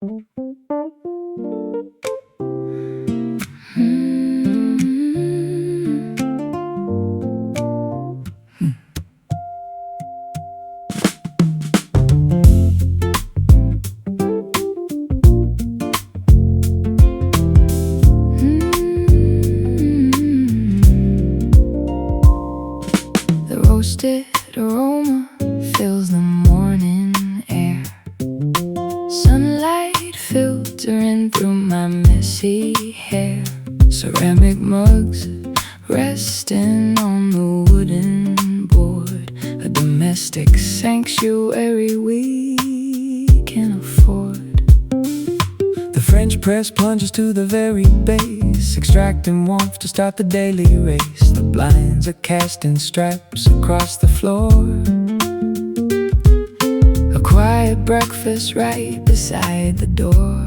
The roasted aroma fills the morning air. Sunlight filtering through my messy hair. Ceramic mugs resting on the wooden board. A domestic sanctuary we can afford. The French press plunges to the very base, extracting warmth to start the daily race. The blinds are casting straps across the floor. A quiet breakfast right beside the door.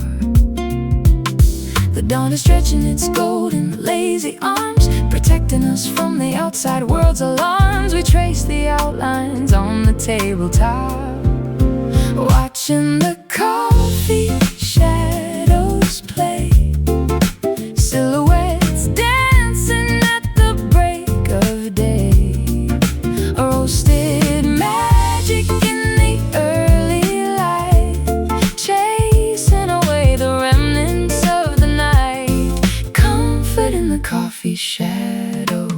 The dawn is stretching its golden, lazy arms, protecting us from the outside world's alarms. We trace the outlines on the tabletop, watching the coffee shadows play. Silhouettes dancing at the break of day. A roasted magic in the early light, chasing away the remnants of the night. Comfort in the coffee shadows.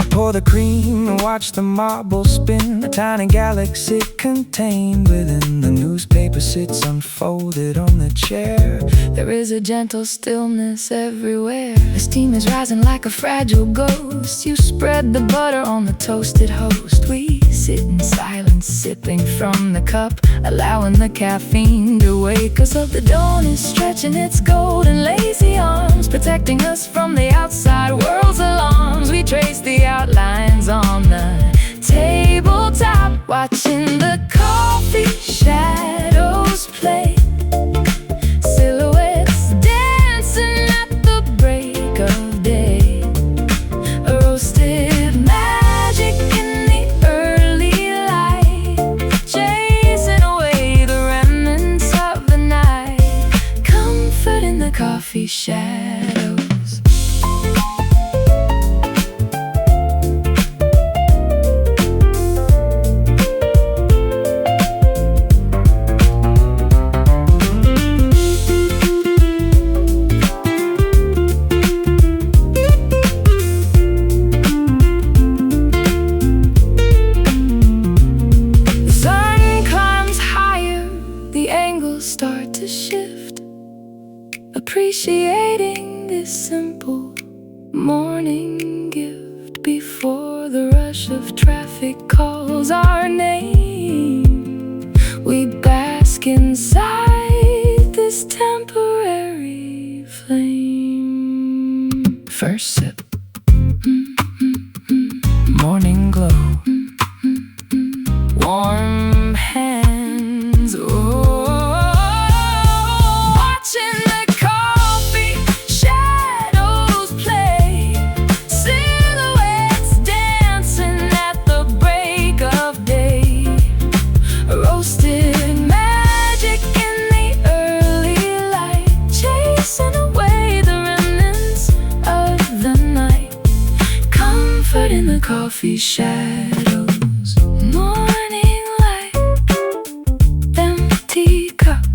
Pour the cream and watch the marble spin. A tiny galaxy contained within. The newspaper sits unfolded on the chair. There is a gentle stillness everywhere. The steam is rising like a fragile ghost. You spread the butter on the toasted host. We sit in silence, sipping from the cup, allowing the caffeine to wake us up. The dawn is stretching its golden, lazy arms, protecting us from the outside world's alarms. We trace the outlines on the tabletop, watching the coffee shadows play. Silhouettes dancing at the break of day. A roasted magic in the early light, chasing away the remnants of the night. Comfort in the coffee shadows. Start to shift, appreciating this simple morning gift before the rush of traffic calls our name. We bask inside this temporary flame. First sip, morning glow, warm hands, in the coffee shadows. Morning light, empty cup,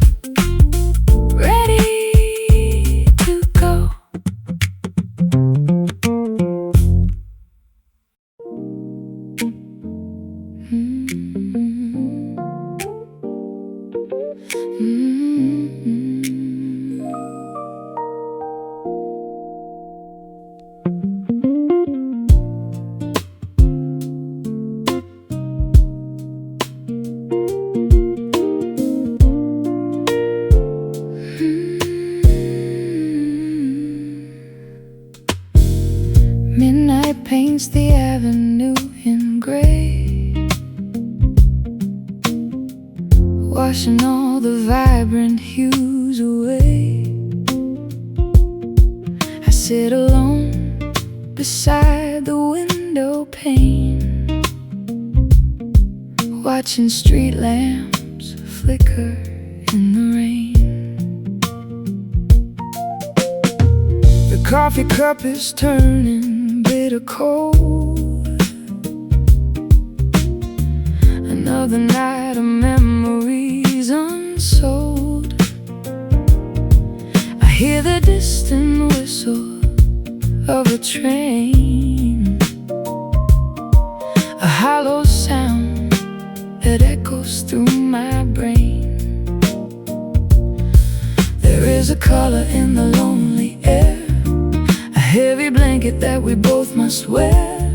ready to go. Midnight paints the avenue in gray, washing all the vibrant hues away. I sit alone beside the window pane, watching street lamps flicker in the rain. The coffee cup is turning bitter cold. Another night of memories unsold. I hear the distant whistle of a train, a hollow sound that echoes through my brain. There is a color in the lonely air, a heavy blanket that we both must wear.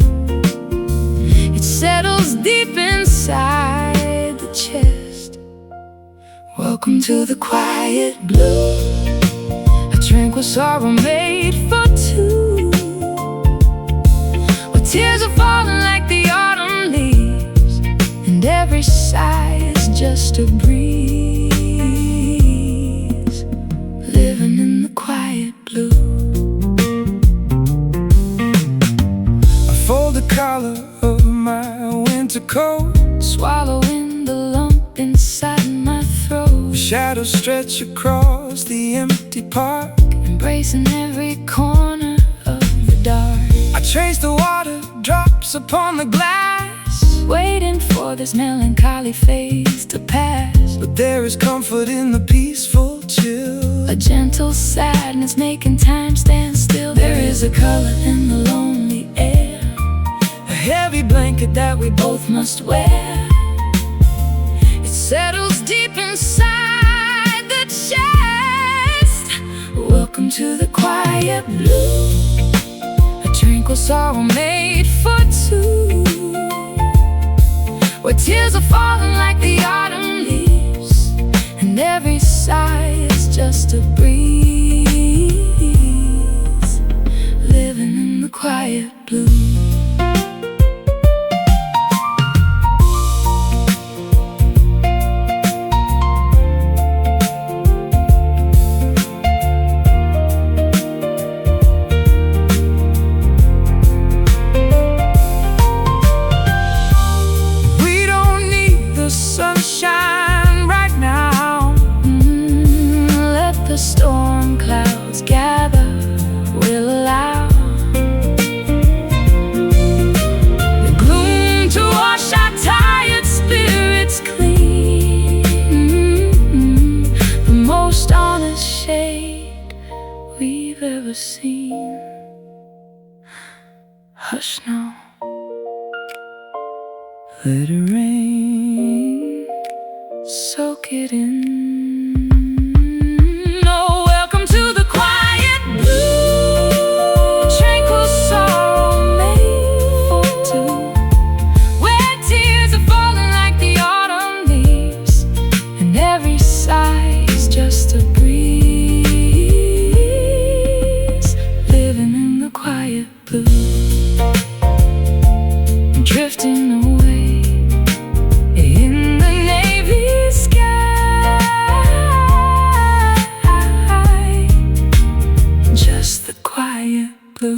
It settles deep inside the chest. Welcome to the quiet blue, a tranquil sorrow made for two, where tears are falling like the autumn leaves, and every sigh is just a breeze. Living in the quiet blue. I fold the collar of my winter coat, swallowing the lump inside my throat. Shadows stretch across the empty park, embracing every corner of the dark. I trace the water drops upon the glass, waiting for this melancholy phase to pass. But there is comfort in the peaceful chill, a gentle sadness making time stand still. There is a color in the lonely air, a heavy blanket that we both must wear. It settles deep inside the chest. Welcome to the quiet blue, a tranquil sorrow made for two, where tears are falling like the autumn leaves, and every sigh is just a breeze. Living in the quiet blue. Sunshine right now. Let the storm clouds gather, we'll allow the gloom to wash our tired spirits clean. The most honest shade we've ever seen. Hush now, let it rain, soak it in. Oh, welcome to the quiet blue, tranquil sorrow made for two, where tears are falling like the autumn leaves, and every sigh is just a breeze. Living in the quiet blue, drifting away in the navy sky. Just the quiet blue.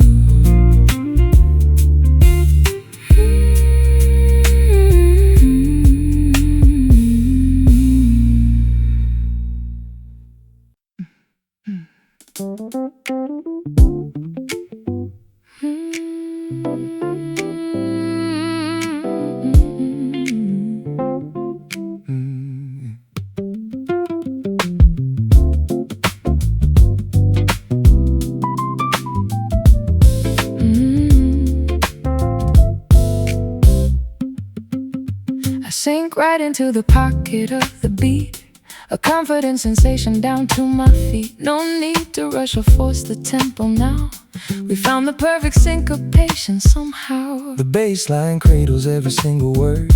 I sink right into the pocket of the beat, a confident sensation down to my feet. No need to rush or force the tempo now. We found the perfect syncopation somehow. The bass line cradles every single word,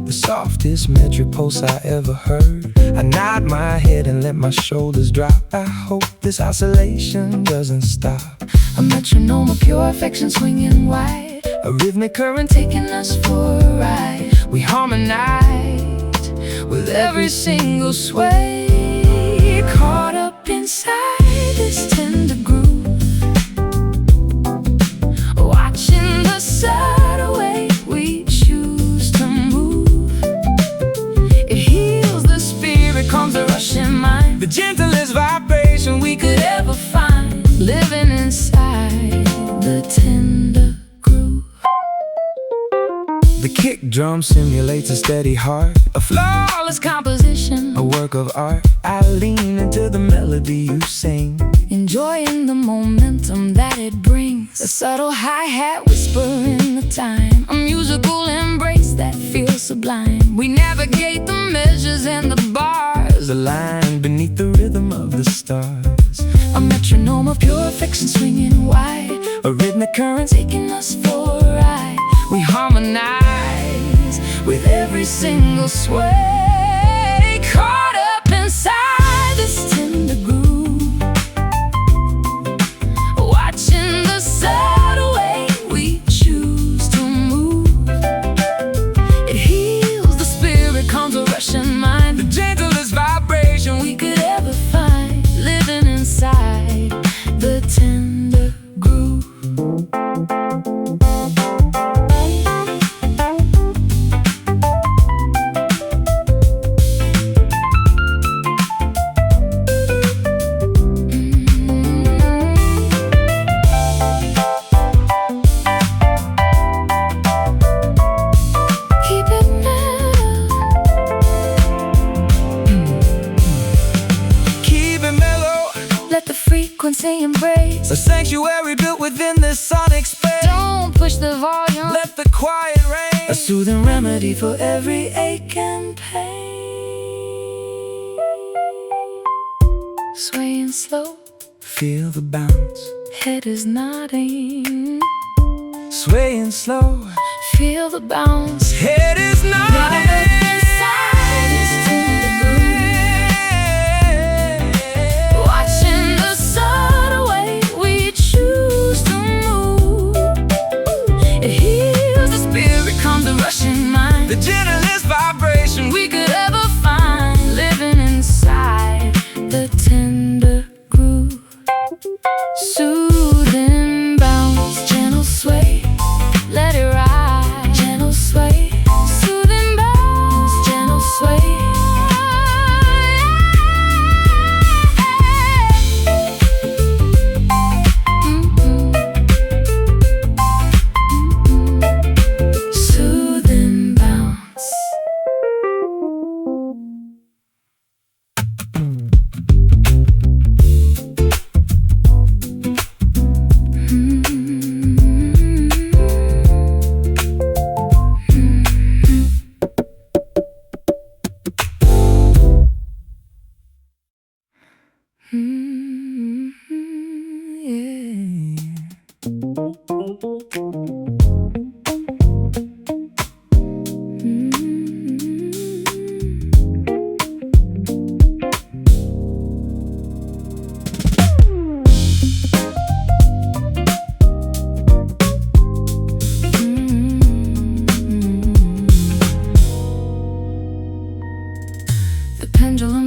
the softest metric pulse I ever heard. I nod my head and let my shoulders drop. I hope this oscillation doesn't stop. A metronome of pure affection swinging wide, a rhythmic current taking us for a ride. We harmonize with every single sway, caught up inside this tender groove, watching the subtle way we choose to move. drum simulates a steady heart, a flawless composition, a work of art. I lean into the melody you sing, enjoying the momentum that it brings. A subtle hi-hat whisper in the time, a musical embrace that feels sublime. We navigate the measures and the bars, aligned beneath the rhythm of the stars. A metronome of pure fiction swinging wide, a rhythmic current taking us for a ride. We harmonize with every single sway, caught up inside this tender groove, watching the subtle way we choose to move. It heals the spirit, calms a rushing mind, the gentlest vibration we could ever find, living inside the tender groove. Embrace a sanctuary built within this sonic space. Don't push the volume, let the quiet reign, a soothing remedy for every ache and pain. Swaying slow, feel the bounce, head is nodding. Swaying slow, feel the bounce, head is nodding. The gentlest vibration we could ever find, living inside the tender groove. Soothing bounce, gentle sway, let it ride. Gentle sway, soothing bounce, gentle sway.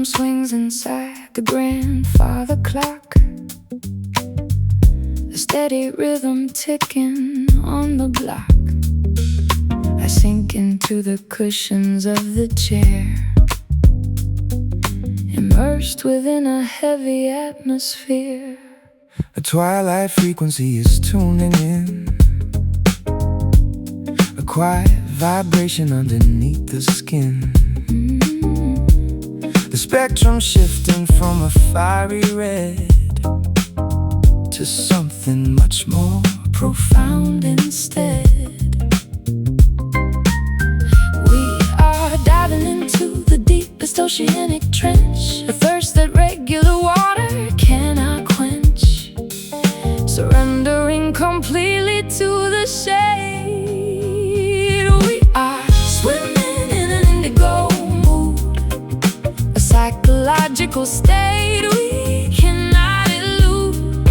Swings inside the grandfather clock, a steady rhythm ticking on the block. I sink into the cushions of the chair, immersed within a heavy atmosphere. A twilight frequency is tuning in, a quiet vibration underneath the skin. The spectrum shifting from a fiery red to something much more profound instead. We are diving into the deepest oceanic trench, a thirst that regular water cannot quench, surrendering completely to the shade. We are swimming in an indigo mood, a psychological state we cannot elude.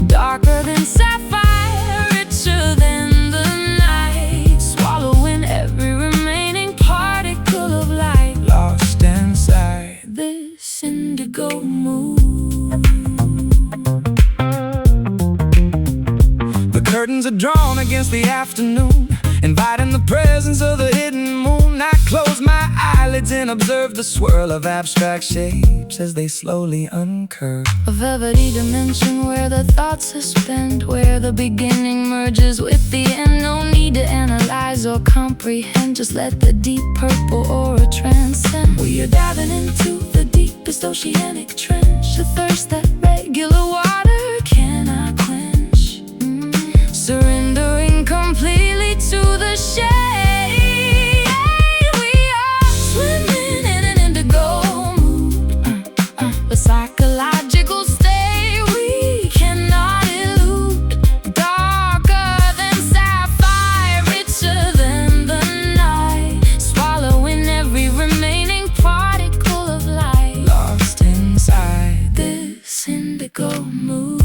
Darker than sapphire, richer than the night, swallowing every remaining particle of light, lost inside this indigo mood. The curtains are drawn against the afternoon, inviting the presence of the hidden moon. I close my eyelids eyelids and observe the swirl of abstract shapes as they slowly uncurve. A velvety dimension where the thoughts suspend, where the beginning merges with the end. No need to analyze or comprehend, just let the deep purple aura transcend. We are diving into the deepest oceanic trench, a thirst that regular water cannot quench. Surrendering completely to the shade. Psychological state we cannot elude. Darker than sapphire, richer than the night, swallowing every remaining particle of light, Lost inside this indigo mood.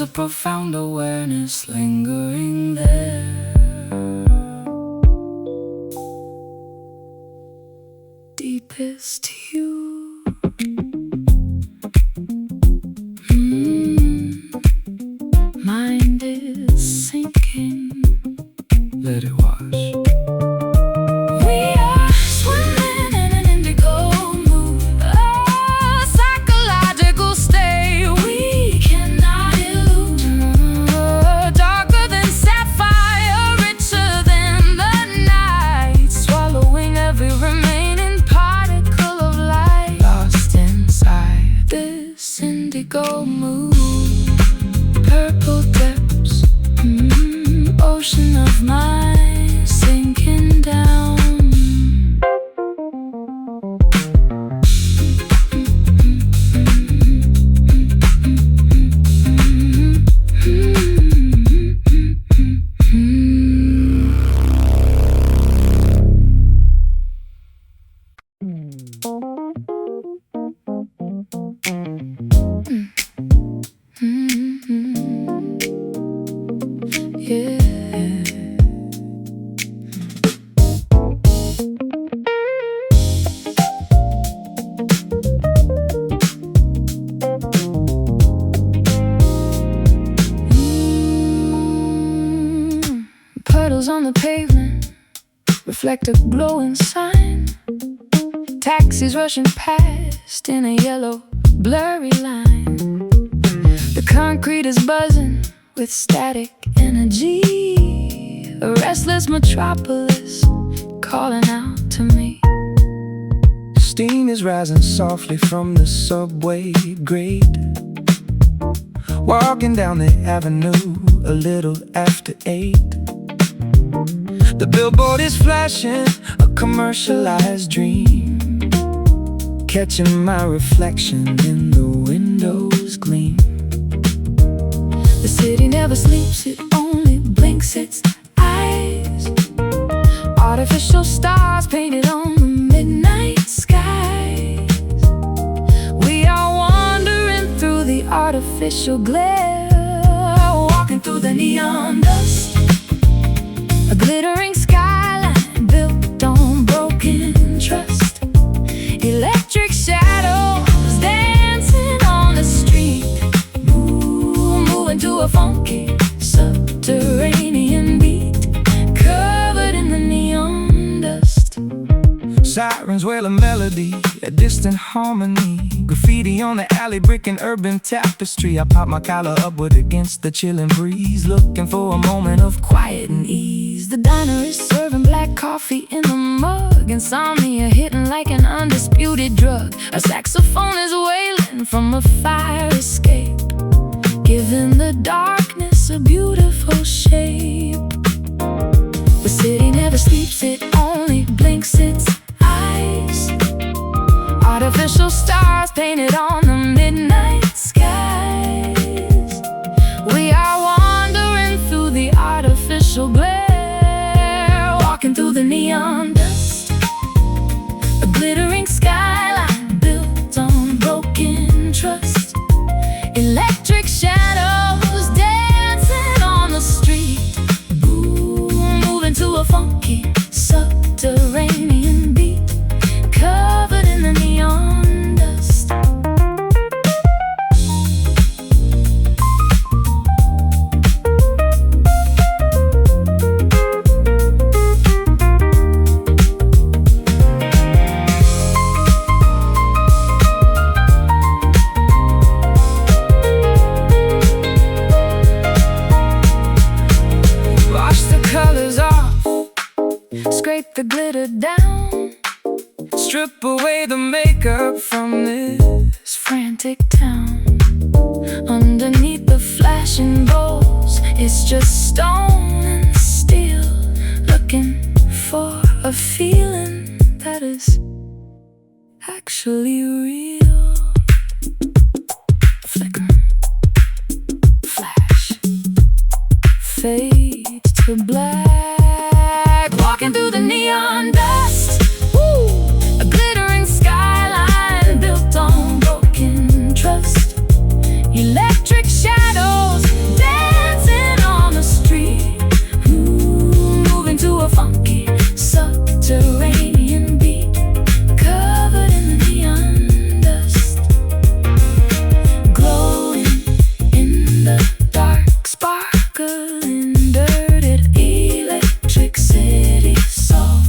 A profound awareness lingering there. Deepest hue. Mind is sinking. Let it wash. Indigo mood, purple depths, ocean of mine sinking down. Puddles on the pavement reflect a glowing sign. Taxis rushing past in a yellow, blurry line. The concrete is buzzing with static energy, a restless metropolis calling out to me. Steam is rising softly from the subway grate. Walking down the avenue a little after 8. The billboard is flashing a commercialized dream, catching my reflection in the window's gleam. The city never sleeps, it only blinks its eyes. Artificial stars painted on the midnight skies. We are wandering through the artificial glare, walking through the neon dust. A glittering skyline built on broken trust. Electric shadows dancing on the street, moving to a funky subterranean beat, covered in the neon dust. Sirens wail a melody, a distant harmony. Graffiti on the alley, brick and urban tapestry. I pop my collar upward against the chilling breeze, looking for a moment of quiet and ease. The diner is serving black coffee in a mug. Insomnia hitting like an undisputed drug. A saxophone is wailing from a fire escape, giving the darkness a beautiful shape. The city never sleeps, it only blinks its eyes. Artificial stars painted on the midnight skies. We are wandering through the artificial artificial glare. Walking through the neon dust, a glittering skyline built on broken trust. Electric shadows dancing on the street, boom, moving to a funky subterranean beat, covered in the neon dust. Scrape the glitter down, strip away the makeup from this frantic town. Underneath the flashing bowls, it's just stone and steel, looking for a feeling that is actually real. Flicker, flash, fade to black. Walking through the neon dust, woo, a glittering skyline built on broken trust. Electric shadows dancing on the street, ooh, moving to a funky subterranean beat, covered in the neon dust. Glowing in the dark, sparkling dirted electric city soul.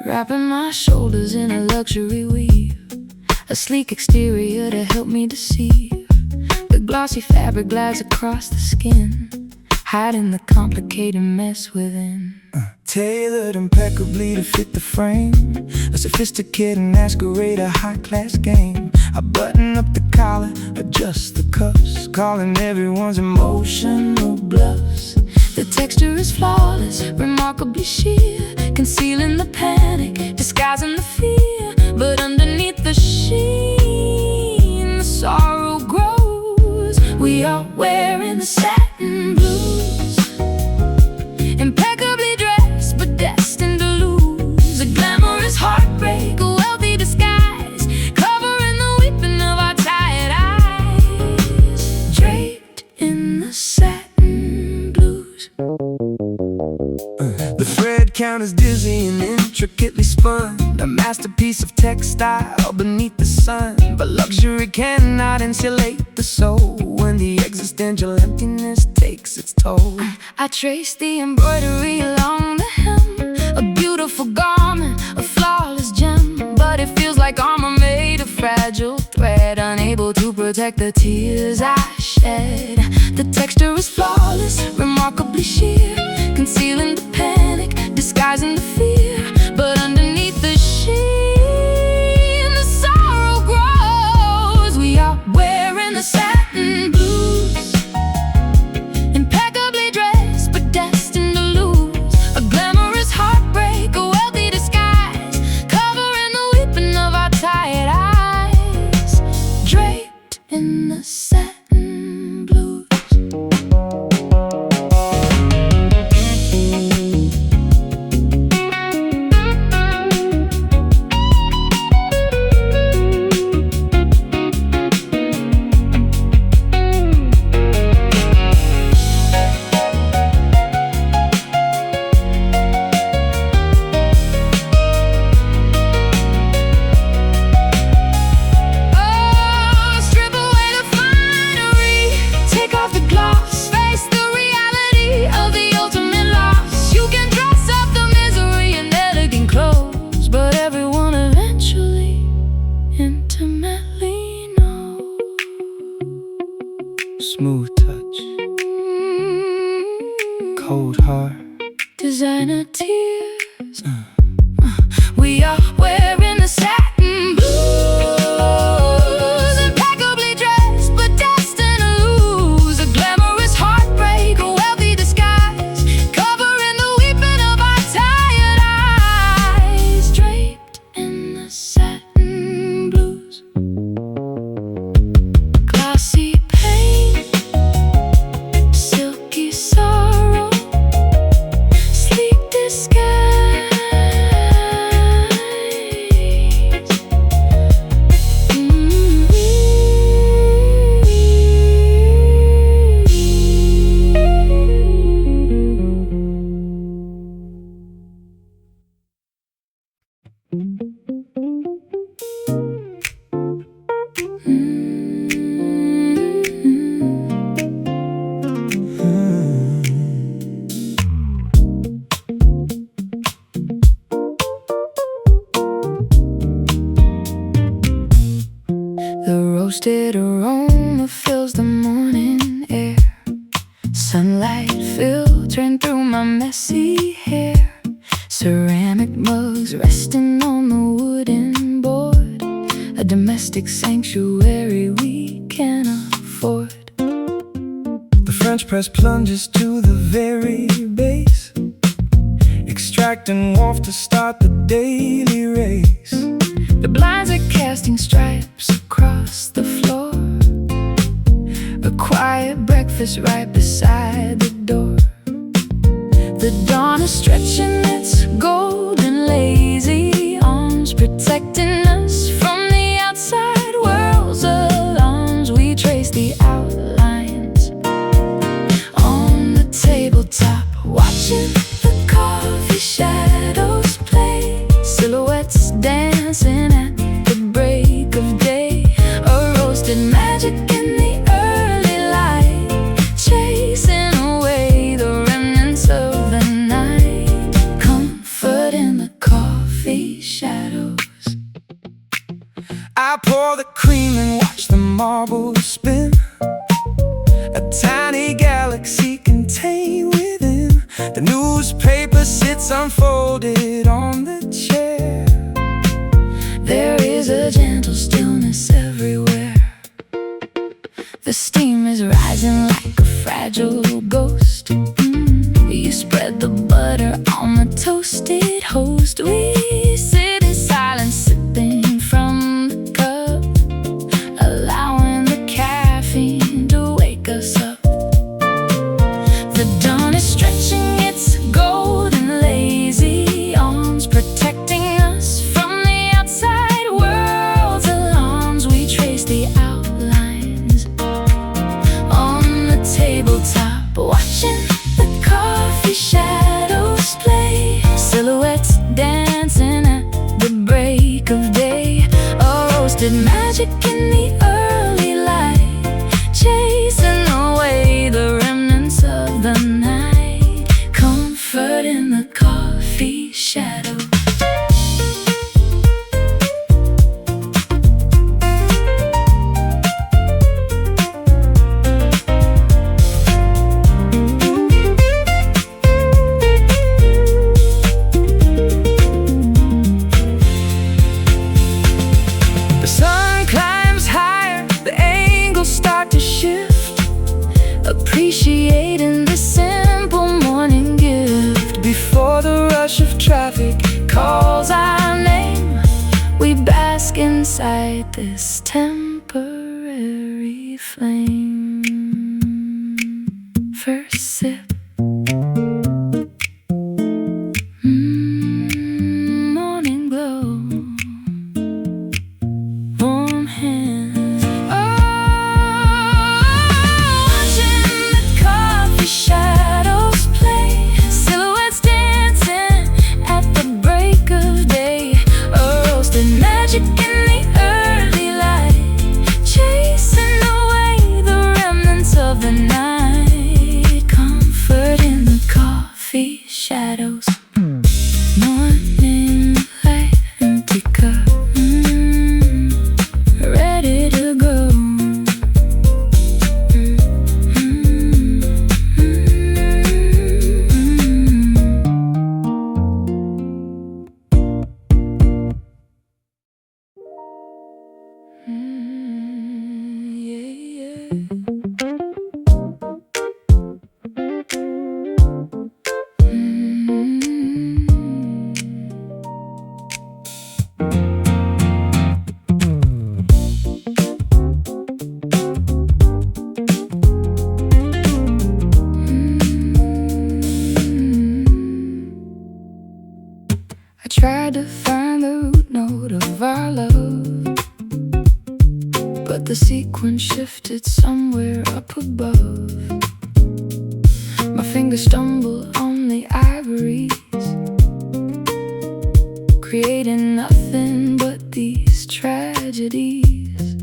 Wrapping my shoulders in a luxury weave, a sleek exterior to help me deceive. The glossy fabric glides across the skin, hiding the complicated mess within. Tailored impeccably to fit the frame, a sophisticated masquerade, a high-class game. I button up the collar, adjust the cuffs, calling everyone's emotional bluffs. The texture is flawless, remarkably sheer, concealing the panic, disguising the fear. But underneath the sheen, the sorrow grows. We are wearing the satin blues, impeccably dressed but destined to lose. A glamorous heartbreak, a wealthy disguise, covering the weeping of our tired eyes. Draped in the satin blues. The thread count is dizzy and intricately spun, a masterpiece of textile beneath the sun. But luxury cannot insulate the soul when the existential emptiness takes its toll. I trace the embroidery along the hem, a beautiful garment, a flawless gem. But it feels like armor made of fragile thread, unable to protect the tears I shed. The texture is flawless, remarkably sheer, concealing the panic, disguising the fear. But underneath the sheen, the sorrow grows. We are wearing the satin blues, impeccably dressed but destined to lose. A glamorous heartbreak, a wealthy disguise, covering the weeping of our tired eyes. Draped in the satin blues. cold heart. Designer tears. We are wearing the satin blues, impeccably dressed, but destined to lose. A glamorous heartbreak, a wealthy disguise, covering the weeping of our tired eyes. Draped in the satin blues, glossy pain, silky sorrow, sleek disguise. The roasted aroma fills the morning air, sunlight filtering through my messy hair. Ceramic mugs resting on the wooden board, a domestic sanctuary we can afford. The French press plunges to the very base, extracting warmth to start the daily race. The blinds are casting stripes across the floor, a quiet breakfast right beside the door. The dawn is stretching its golden lazy arms, protecting us from the outside world's alarms. We trace the outlines on the tabletop, watching the coffee shadows play, silhouettes dancing at the break of day. A roasted magic in the early light, chasing away the remnants of the night. Comfort in the coffee shadows. I pour the cream and watch the marbles spin, a tiny galaxy contained within. The newspaper sits unfolded on the chair. There is a gentle stillness everywhere. The steam is rising like a fragile ghost. You spread the butter on the toasted host. We sit in silence, sipping from the cup, allowing the caffeine to wake us up. The dawn is stretching its golden lazy arms, protecting us from the outside world's alarms. We trace the outlines on the tabletop, watching the coffee shadows play, silhouettes dancing at the break of day. A roasted magic in the early light, chasing away the remnants of the night. Comfort in the coffee shadows. The sun climbs tried to find the root note of our love, but the sequence shifted somewhere up above. My fingers stumble on the ivories, creating nothing but these tragedies.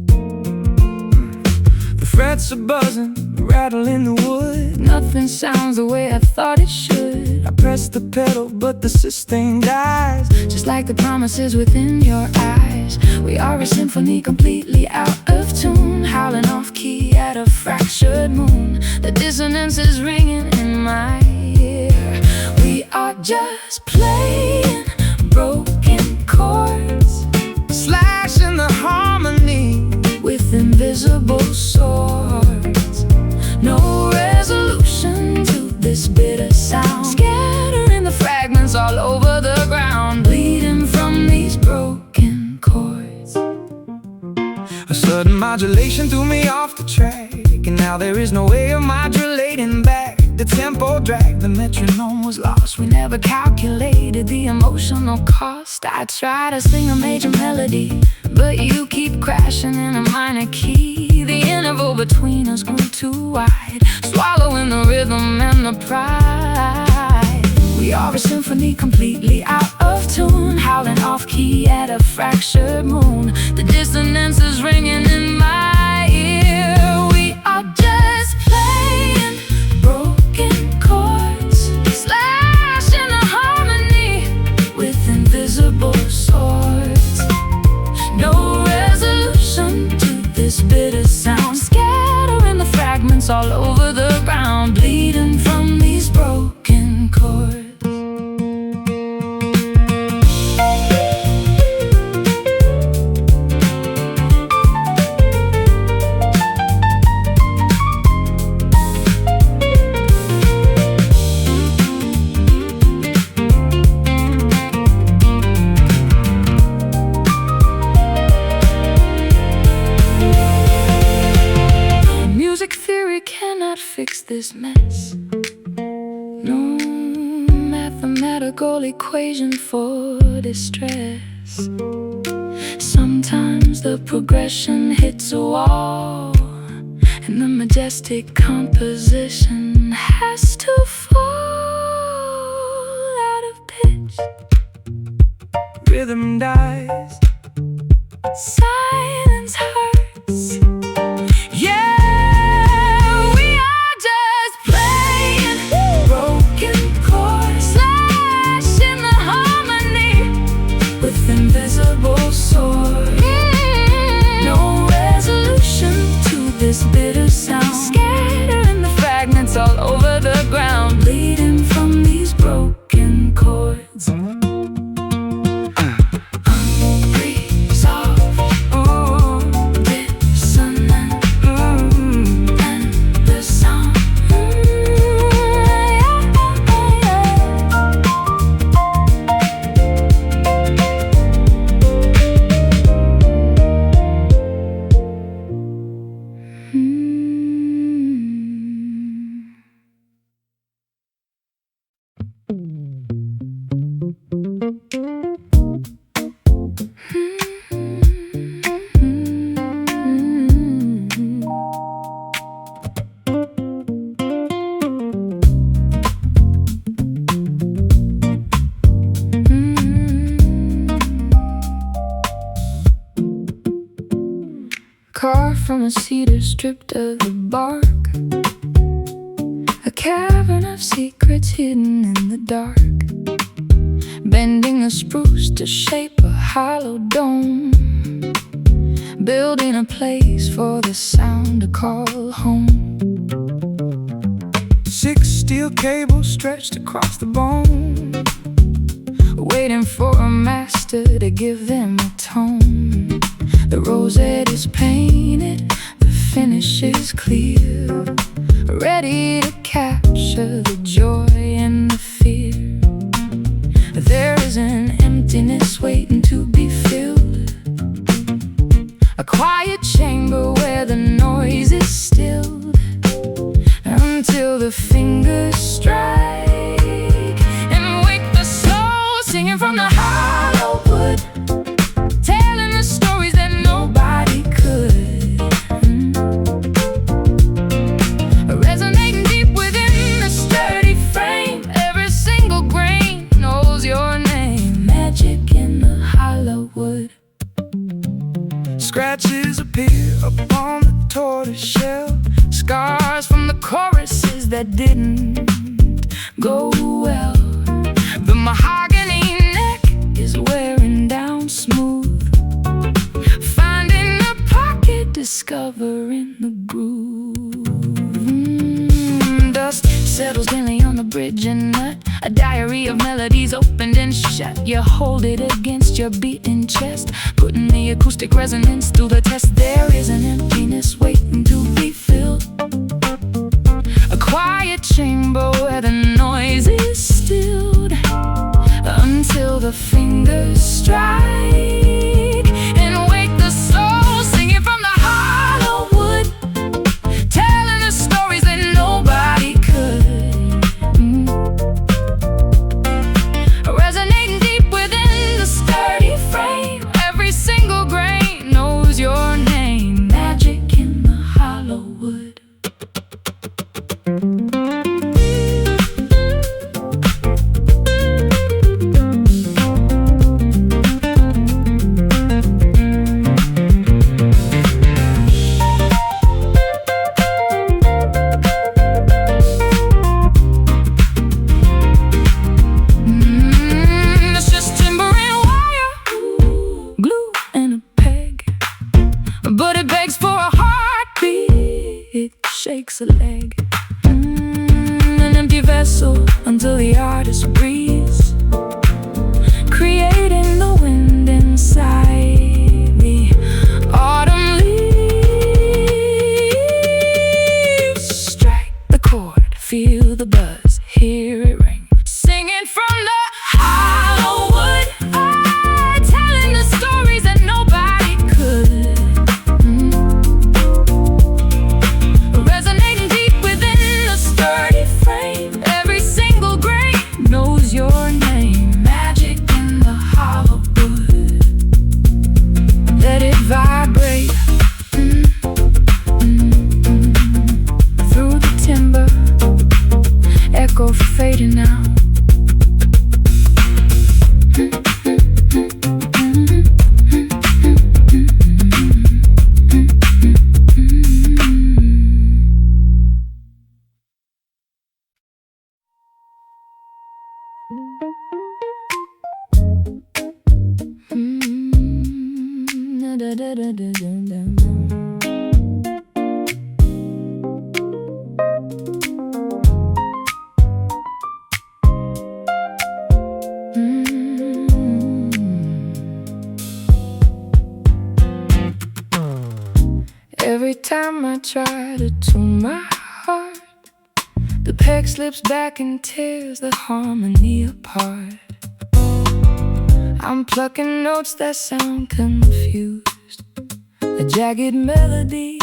The frets are buzzing, rattle in the wood. Nothing sounds the way I thought it should. I press the pedal, but the sustain dies. Just like the promises within your eyes. We are a symphony completely out of tune, howling off key at a fractured moon. The dissonance is ringing in my ear. We are just playing broken chords, slashing the harmony with invisible swords. No resolution to this bitter sound, scattering the fragments all over the ground, bleeding from these broken chords. A sudden modulation threw me off the track, and now there is no way of modulating back. The tempo dragged, the metronome was lost. We never calculated the emotional cost. I try to sing a major melody, but you keep crashing in a minor key. The interval between us grew too wide, swallowing the rhythm and the pride. We are a symphony completely out of tune, howling off key at a fractured moon. The dissonance is ringing in my ear. We are just playing broken chords, slashing the harmony with invisible swords. No resolution to this bitter sound, scattering the fragments all over the ground, bleeding from these broken chords. Fix this mess. No mathematical equation for distress. Sometimes the progression hits a wall, and the majestic composition has to fall out of pitch. Rhythm dies, silence hurts. Yeah, invisible sword. No resolution to this bitter sound, scattering the fragments all over the ground, bleeding from these broken chords. Unresolved, dissonant, and the sound. Carved from a cedar stripped of the bark, a cavern of secrets hidden in the dark, bending the spruce to shape a hollow dome, building a place for the sound to call home. 6 steel cables stretched across the bone, waiting for a master to give them a tone. The rosette is painted, the finish is clear, ready to capture the joy and the fear. There is an emptiness waiting to be filled, a quiet chamber where the noise is stilled, until the fingers strike and wake the soul singing from the heart. that didn't go well. The mahogany neck is wearing down smooth, finding a pocket, discovering the groove. Dust settles gently on the bridge and nut, a diary of melodies opened and shut. You hold it against your beating chest, putting the acoustic resonance through the test. There is an emptiness waiting to be filled, a quiet chamber where the noise is stilled, until the fingers strike and wake the soul, singing from the hollow wood, telling the stories that nobody could. Resonating deep within the sturdy frame, every single grain knows your name. Magic in the hollow wood. It's just timber and wire, glue and a peg, but it begs for a heartbeat, it shakes a leg. An empty vessel until the artist breathes, creating the wind inside. The autumn leaves strike the chord, feel the buzz, hear it ring, singing from the hollow wood, telling the stories that nobody could. Resonating deep within the sturdy frame, every single grain knows your name. Magic in the hollow wood, let it vibrate through the timber, echo fading out. Every time I try to tune my heart, the peg slips back and tears the harmony apart. I'm plucking notes that sound confused, a jagged melody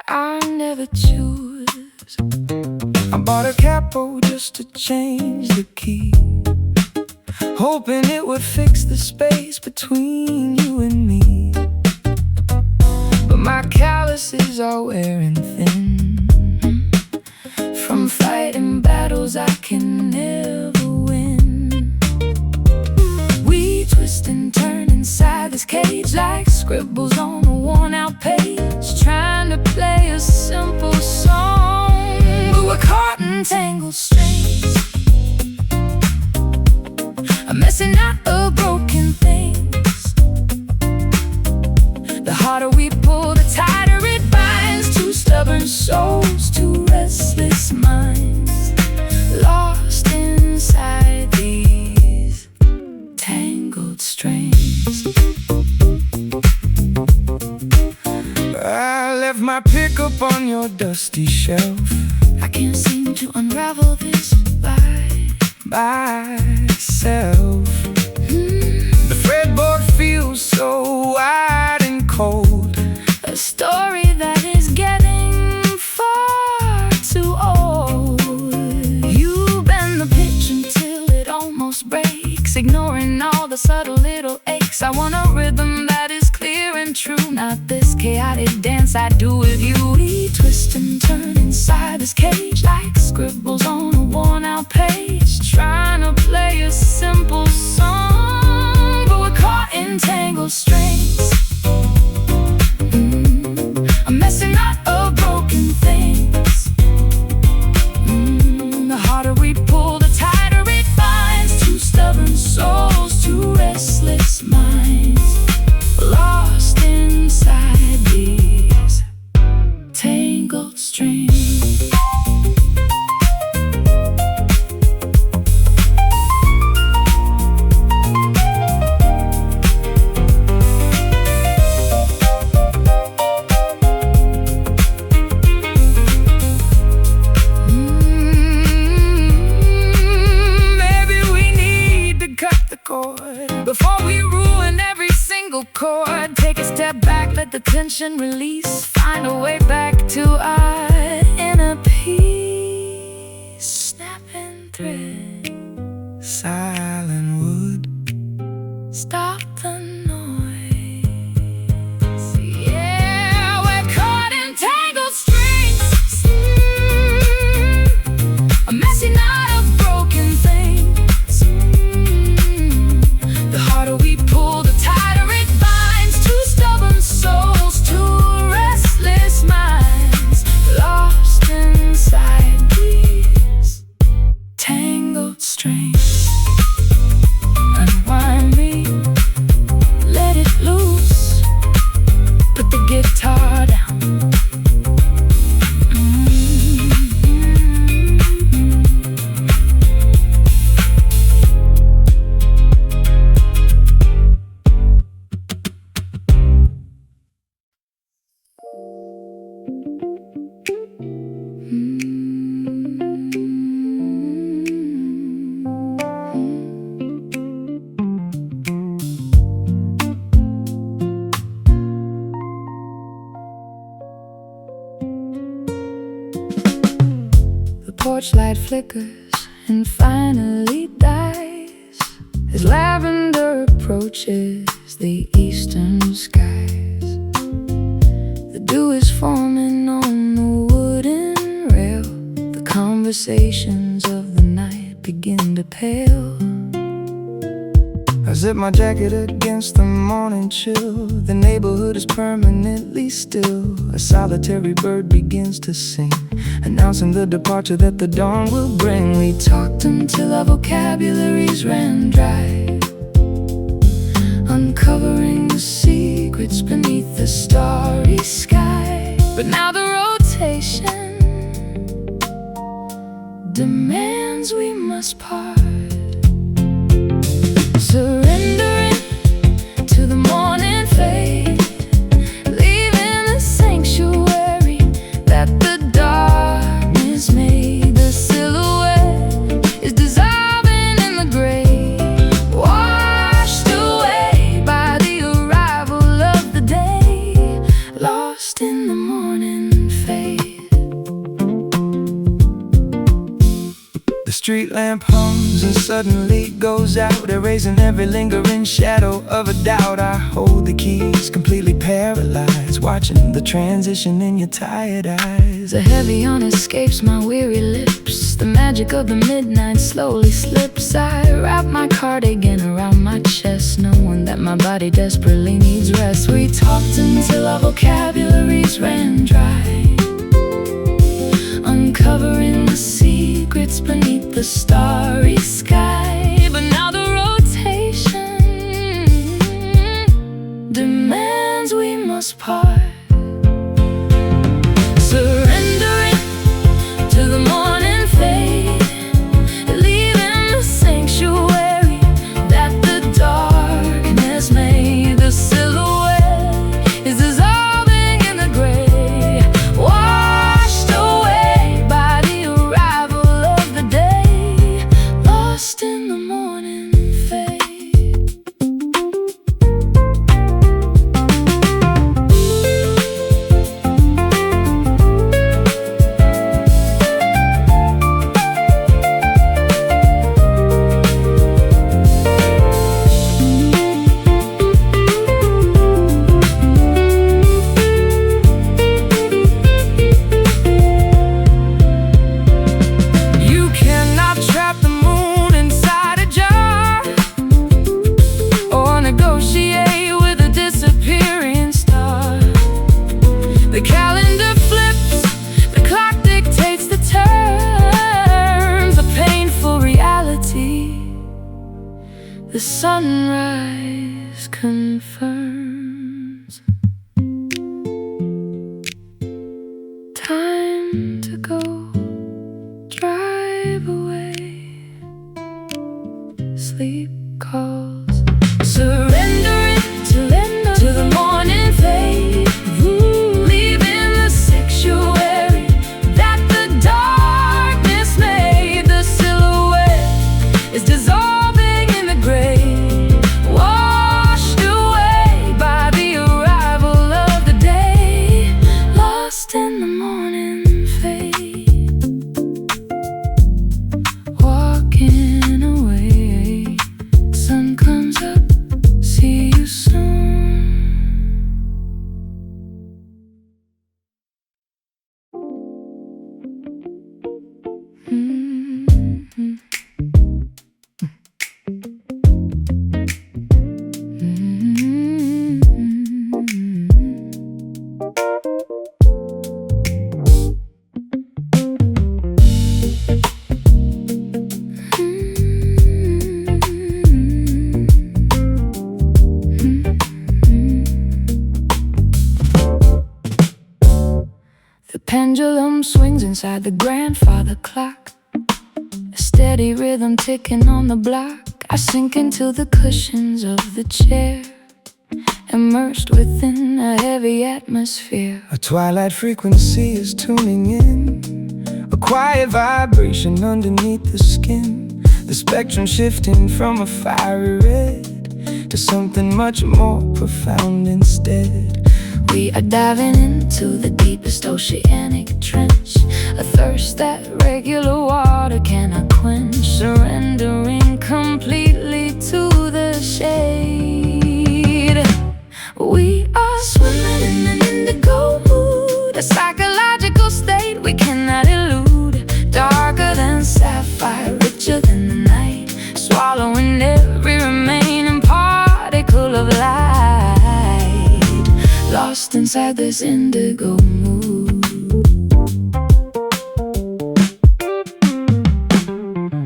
I never choose. I bought a capo just to change the key, hoping it would fix the space between you and me. But my calluses are wearing thin from fighting battles I can never win. We twist and turn inside this cage like scribbles on a worn-out page, trying to play a simple song, but we're caught in tangled strings, I'm messing out of broken things. The harder we pull, the tighter it binds. Two stubborn souls, two restless minds, lost inside these tangled strings. I left my pickup on your dusty shelf. I can't seem to unravel this by myself. The fretboard feels so wide and cold, a story that is getting far too old. You bend the pitch until it almost breaks, ignoring all the subtle little aches. I want a rhythm that is clear and true, not this chaotic dance I do with you. We twist and turn inside this cage like scribbles on a worn-out page, trying to play a simple song, but we're caught in tangled strings. I'm messing up of broken things. Before we ruin every single chord, take a step back, let the tension release. Find a way back to our inner peace. Snapping thread, silent wood, stop the noise. Yeah, we're caught in tangled strings. A messy knot of broken things. The harder we pull, the tighter it binds. Two stubborn souls, two restless minds, lost inside these tangled strings. Unwind me, let it loose. Put the guitar down. The porch light flickers and finally dies as lavender approaches the eastern skies. The dew is forming on the wooden rail. The conversations of the night begin to pale. I zip my jacket against the morning chill. The neighborhood is permanently still. A solitary bird begins to sing, announcing the departure that the dawn will bring. We talked until our vocabularies ran dry, uncovering the secrets beneath the starry sky. But now the rotation demands we must part. Surrendering to the morning fade, leaving the sanctuary that the darkness made. The silhouette is dissolving in the gray, washed away by the arrival of the day, lost in the morning fade. The street lamp hums and suddenly goes out, erasing every lingering shadow of a doubt. I hold the keys, completely paralyzed, watching the transition in your tired eyes. The heavy on escapes my weary lips. The magic of the midnight slowly slips. I wrap my cardigan around my chest, knowing that my body desperately needs rest. We talked until our vocabularies ran dry, uncovering the secrets beneath the starry sky. But now the rotation demands we must part. Surrendering to the morning fade, leaving the sanctuary that the darkness made. The silhouette is dissolving in the gray, washed away by the arrival of the day, lost in the morning fade. You cannot trap the moon inside a jar, or negotiate with a disappearing star. The calendar flips, the clock dictates the terms, a painful reality. The sunrise confirms. Time to go, drive away. Sleep calls. Surrendering to the morning fade, leaving the sanctuary that the darkness made. The silhouette is dissolving in the gray, inside the grandfather clock, a steady rhythm ticking on the block. I sink into the cushions of the chair, immersed within a heavy atmosphere. A twilight frequency is tuning in, a quiet vibration underneath the skin. The spectrum shifting from a fiery red to something much more profound instead. We are diving into the deepest oceanic trench, a thirst that regular water cannot quench, surrendering completely to the shade. We are swimming in an indigo mood, a psychological state we cannot elude. Darker than sapphire, richer than the night, swallowing every remaining particle of light. Lost inside this indigo mood.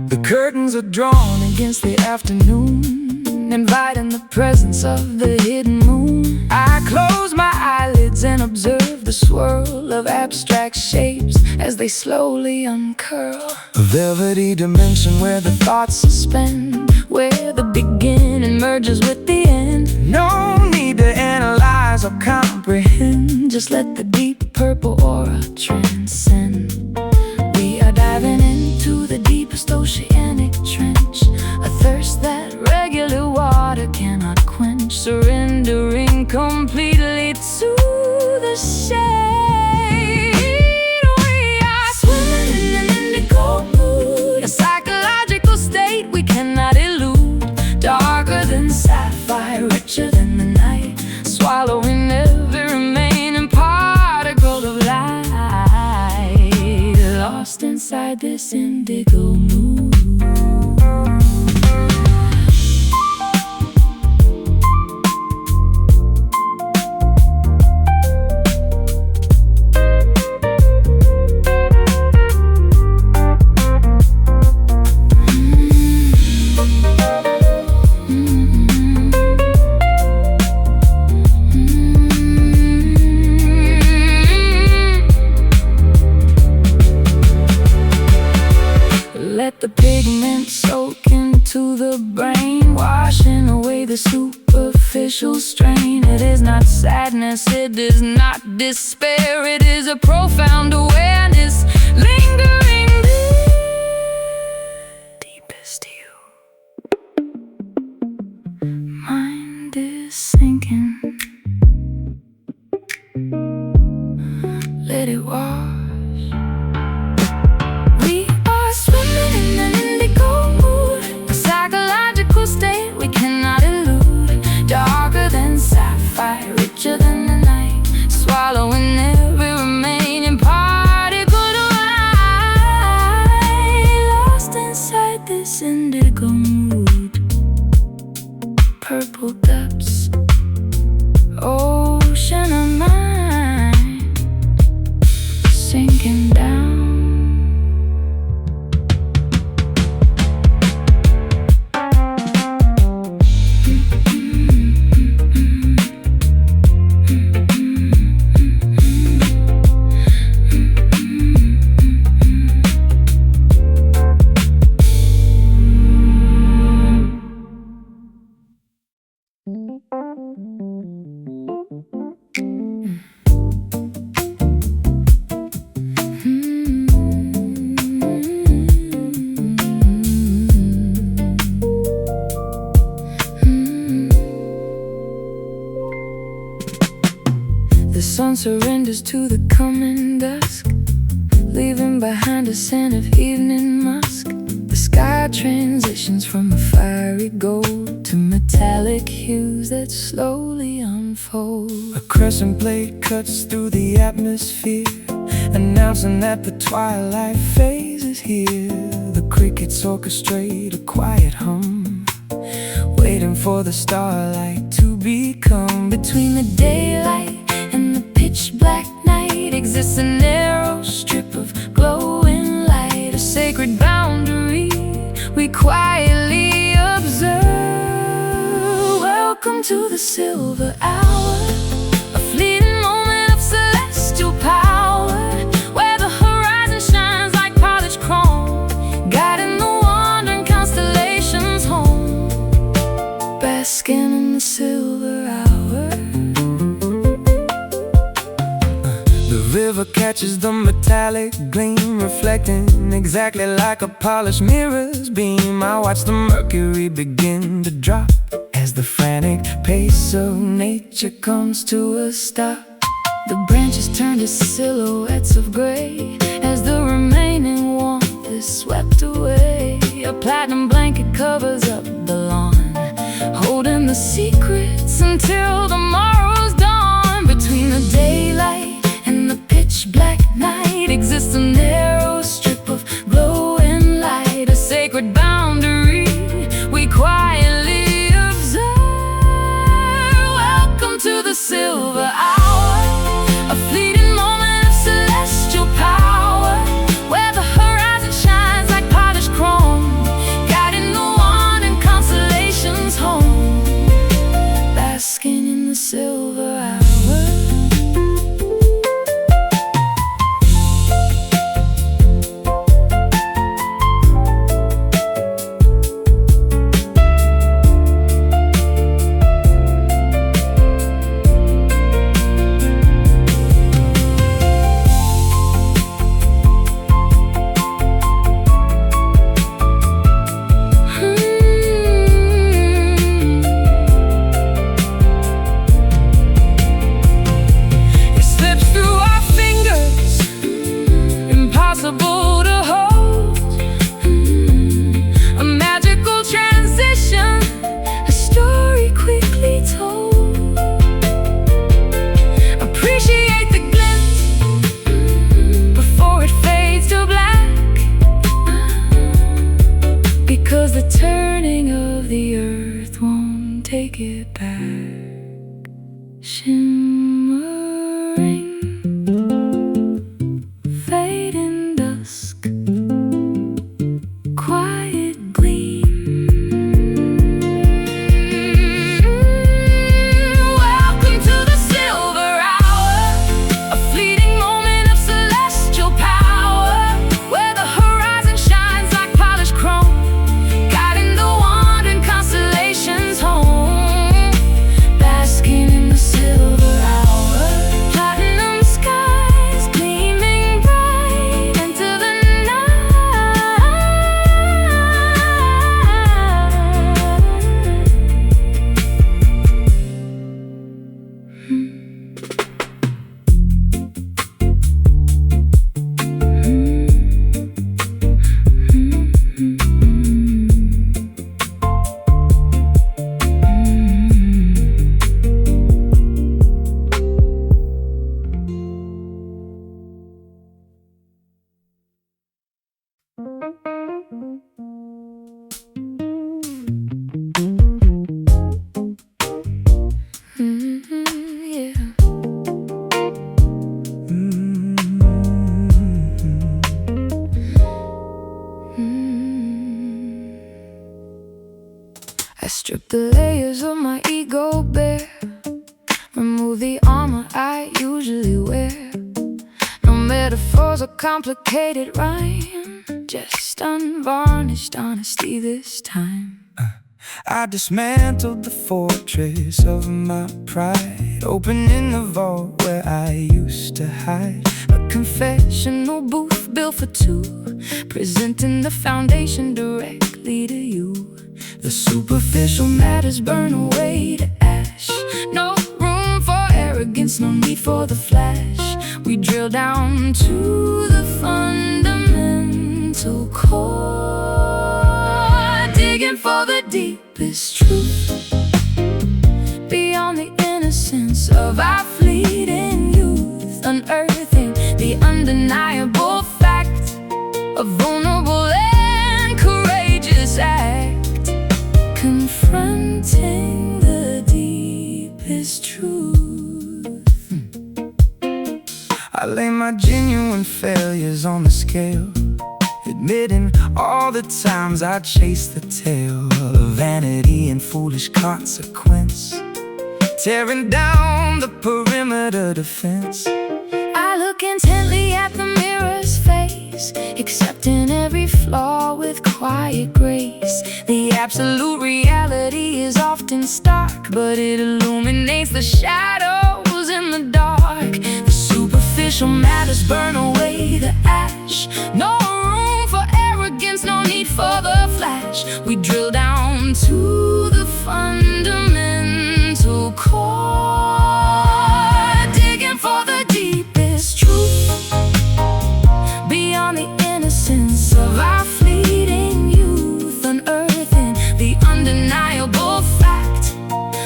The curtains are drawn against the afternoon, inviting the presence of the hidden moon. I close my eyelids and observe the swirl of abstract shapes as they slowly uncurl. A velvety dimension where the thoughts suspend, where the beginning merges with the end. No need to analyze or comprehend, just let the deep purple aura transcend. We are diving into the deepest oceanic trench, a thirst that regular water cannot quench, surrendering completely to the shade. We are swimming in an indigo mood, a psychological state we cannot elude. Darker than sapphire, richer than the night, swallowing every remaining particle of light. Lost inside this indigo mood. Let the pigment soak into the brain, washing away the superficial strain. It is not sadness, it is not despair, it is a profound awareness lingering deepest you. Mind is sinking, let it wash. Swimming in an indigo mood, a psychological state we cannot elude. Darker than sapphire, richer than the night, swallowing every remaining particle of light. Lost inside this indigo mood, purple depths, ocean of mind, sinking down. The sun surrenders to the coming dusk, leaving behind a scent of evening musk. The sky transitions from a fiery gold to metallic hues that slowly unfold. A crescent blade cuts through the atmosphere, announcing that the twilight phase is here. The crickets orchestrate a quiet hum, waiting for the starlight to become. Between the daylight and the pitch black night exists a narrow strip of glowing light, a sacred boundary we quietly observe. Welcome to the silver hour, a fleeting moment of celestial power, where the horizon catches the metallic gleam, reflecting exactly like a polished mirror's beam. I watch the mercury begin to drop as the frantic pace of nature comes to a stop. The branches turn to silhouettes of gray as the remaining warmth is swept away. A platinum blanket covers up the lawn, holding the secrets until tomorrow's dawn. Between the daylight and the pitch black night exists a narrow strip of glowing light, a sacred boundary we quietly observe. Welcome to the silver hour, a fleeting moment of celestial power, where the horizon shines like polished chrome, guiding the wandering constellations home, basking in the silver hour. Impossible to hold, a magical transition, a story quickly told. Appreciate the glint before it fades to black, because the turning of the earth won't take it back. Shimmering fading dusk, quiet gleam. Welcome to the silver hour, a fleeting moment of celestial power, where the horizon shines like polished chrome, guiding the wandering constellations home, basking in the silver hour. Platinum skies gleaming bright into the yeah. I strip the layers of my ego bare, remove the armor I usually wear. No metaphors or complicated rhyme, just unvarnished honesty this time. I dismantled the fortress of my pride, opening the vault where I used to hide. A confessional booth built for two, presenting the foundation directly to you. The superficial matters burn away to ash. No room for arrogance, no need for the flash. We drill down to the fundamental core, digging for the deepest truth, beyond the innocence of our fleeting youth. unearthing the undeniable fact, a vulnerable and courageous act, confronting the deepest truth. I lay my genuine failures on the scale, admitting all the times I chased the tail of vanity and foolish consequence, tearing down the perimeter defense. I look intently at the mirror's face, accepting every flaw with quiet grace. The absolute reality is often stark, but it illuminates the shadows in the dark. The superficial superficial matters burn away the ash. No room for arrogance, no need for the flash. We drill down to the fundamental core, digging for the deepest truth, beyond the innocence of our fleeting youth, unearthing the undeniable fact,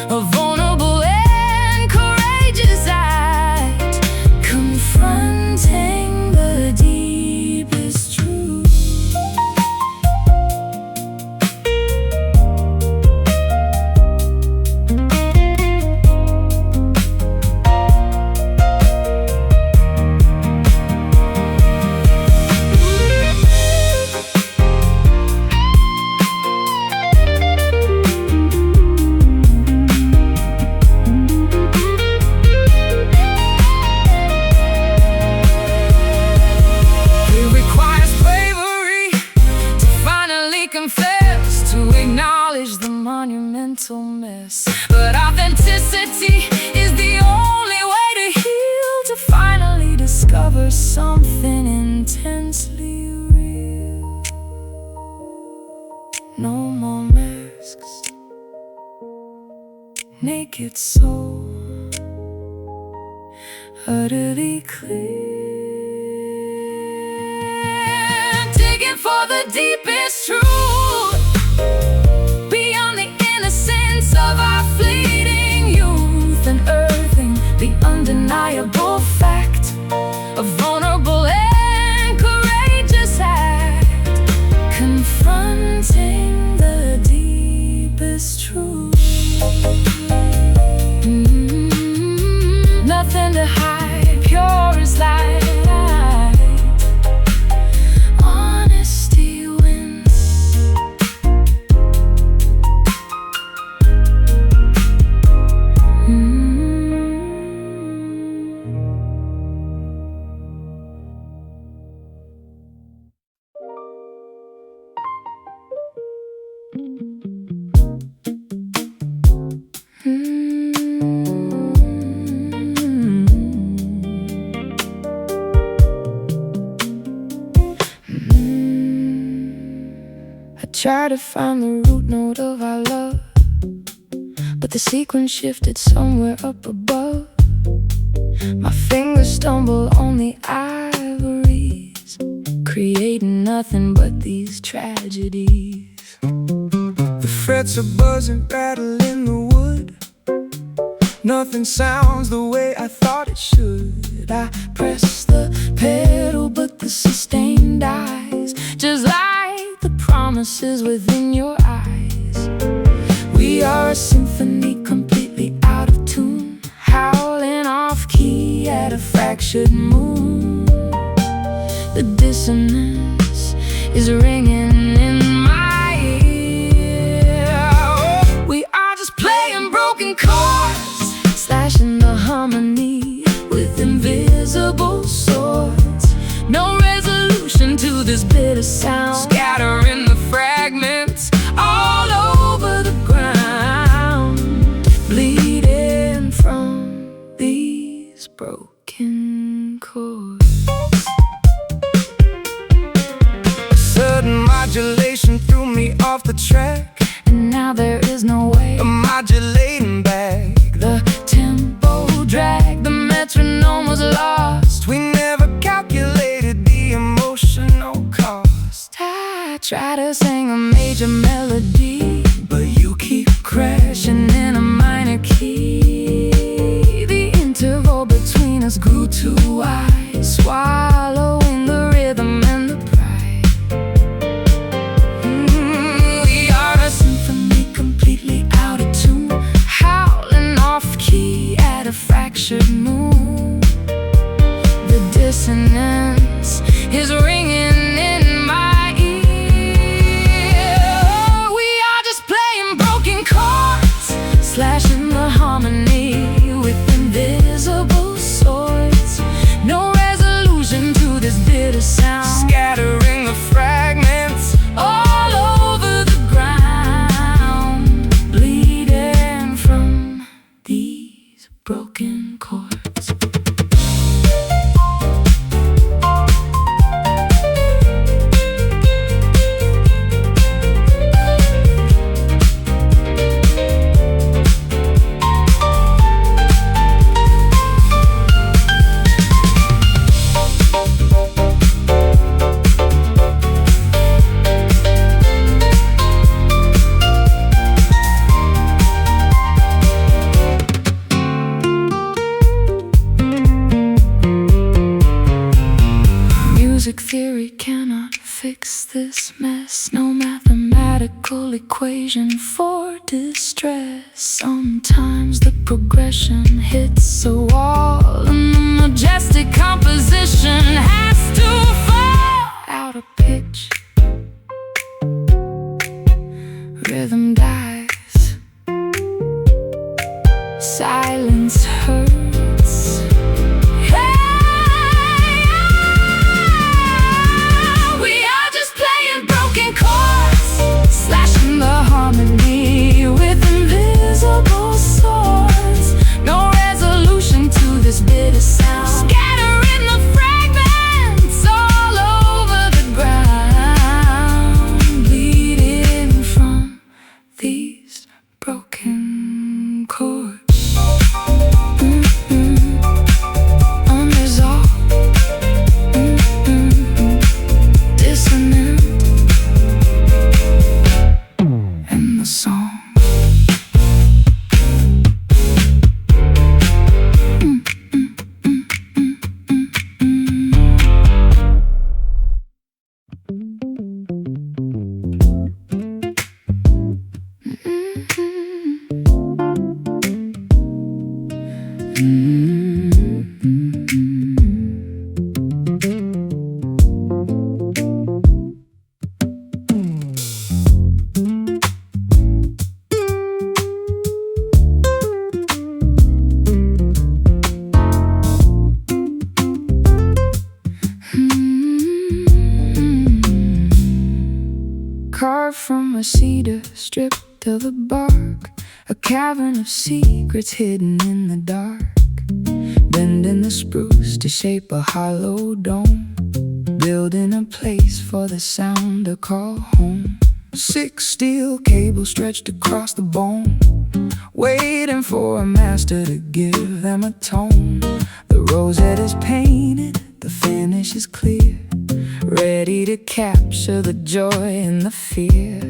a vulnerable and courageous act, confronting the deepest truth. Confess, to acknowledge the monumental mess, but authenticity is the only way to heal, to finally discover something intensely real. No more masks, naked soul, utterly clear, digging for the deepest truth, beyond the innocence of our fleeting youth, unearthing the undeniable fact, a vulnerable and courageous act, confronting the deepest truth. Nothing to hide, pure as light. I try to find the root note of our love, but the sequence shifted somewhere up above. My fingers stumble on the ivories, creating nothing but these tragedies. The frets are buzzing, rattling the wood. Nothing sounds the way I thought it should. I press the pedal, but the sustain dies, just like the promises within your eyes. We are a symphony completely out of tune, howling off key at a fractured moon. The dissonance is ringing in my ear. We are just playing broken chords, slashing the harmony with invisible swords. No resolution to this bitter sound, scattering the fragments all over the ground, bleeding from these broken chords. A sudden modulation threw me off the track, and now there is no way of modulating back. The tempo dragged, the metronome was lost. We never calculated the emotional cost. I try to sing a major melody, but you keep crashing in a minor key. The interval between us grew too wide, swallowing the rhythm and the pride. We are a symphony completely out of tune, howling off key at a fractured moon. The dissonance is ringing in my ear. We are just playing broken chords, slashing the harmony with invisible swords. No resolution this mess. No mathematical equation for distress. Sometimes the progression hits a wall, and the majestic composition has to fall out of pitch. Rhythm dies, silence hurts. We are just playing broken chords, slashing the harmony with invisible swords. No resolution to this bitter sound, scattering the fragments all over the ground, bleeding from these broken chords. Unresolved, dissonant in the song. Carved from a cedar, stripped of the bark, a cavern of secrets hidden in the dark. Bending the spruce to shape a hollow dome, building a place for the sound to call home. 6 steel cables stretched across the bone, waiting for a master to give them a tone. The rosette is painted, the finish is clear, ready to capture the joy and the fear.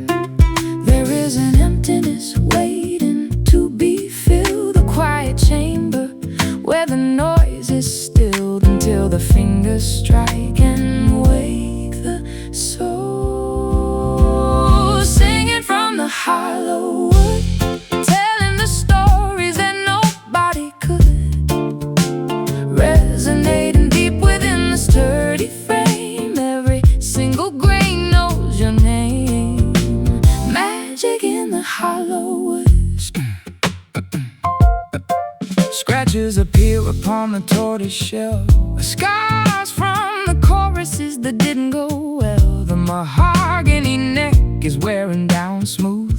There is an emptiness waiting to be filled, a quiet chamber where the noise is stilled until the fingers strike and wake the soul. Singing from the hollow wood, telling the stories that nobody could, resonating deep within the sturdy frame. Every single grain knows your name. Magic in the hollow woods. Scratches appear upon the tortoise shell, scars from the choruses that didn't go well. The mahogany neck is wearing down smooth,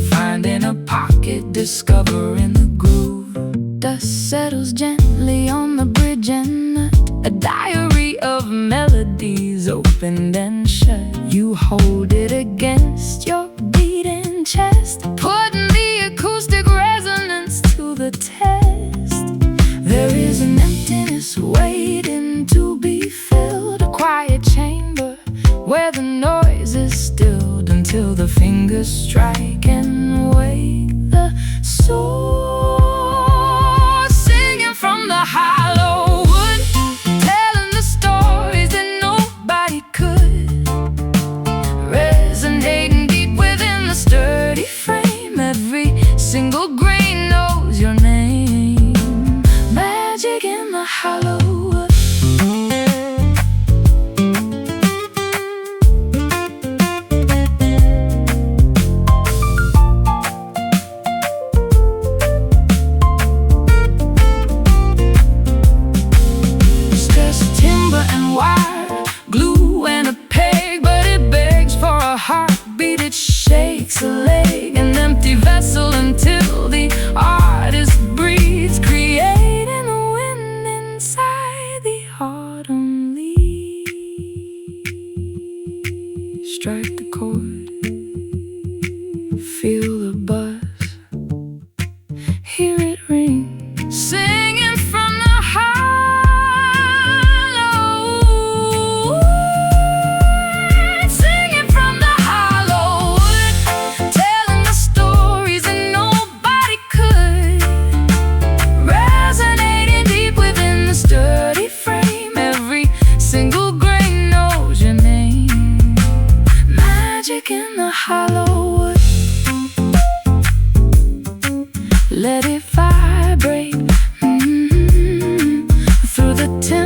finding a pocket, discovering the groove. Dust settles gently on the bridge and nut, a diary of melodies opened and shut. You hold it against your beating chest, putting the acoustic resonance to the test. There is an emptiness waiting to be filled, a quiet chamber where the noise is stilled until the fingers strike and wake the soul. Singing from the hollow wood, telling the stories that nobody could, resonating deep within the sturdy frame. Every single grain knows your name. Magic in the hollow wood. It's just timber and wire, glue and a peg, but it begs for a heartbeat. It shakes a leg, an empty vessel until the artist breathes, creating a wind inside the autumn leaves. Strike the chord, feel the buzz, hear it ring. Singing from the hollow wood, singing from the hollow wood, the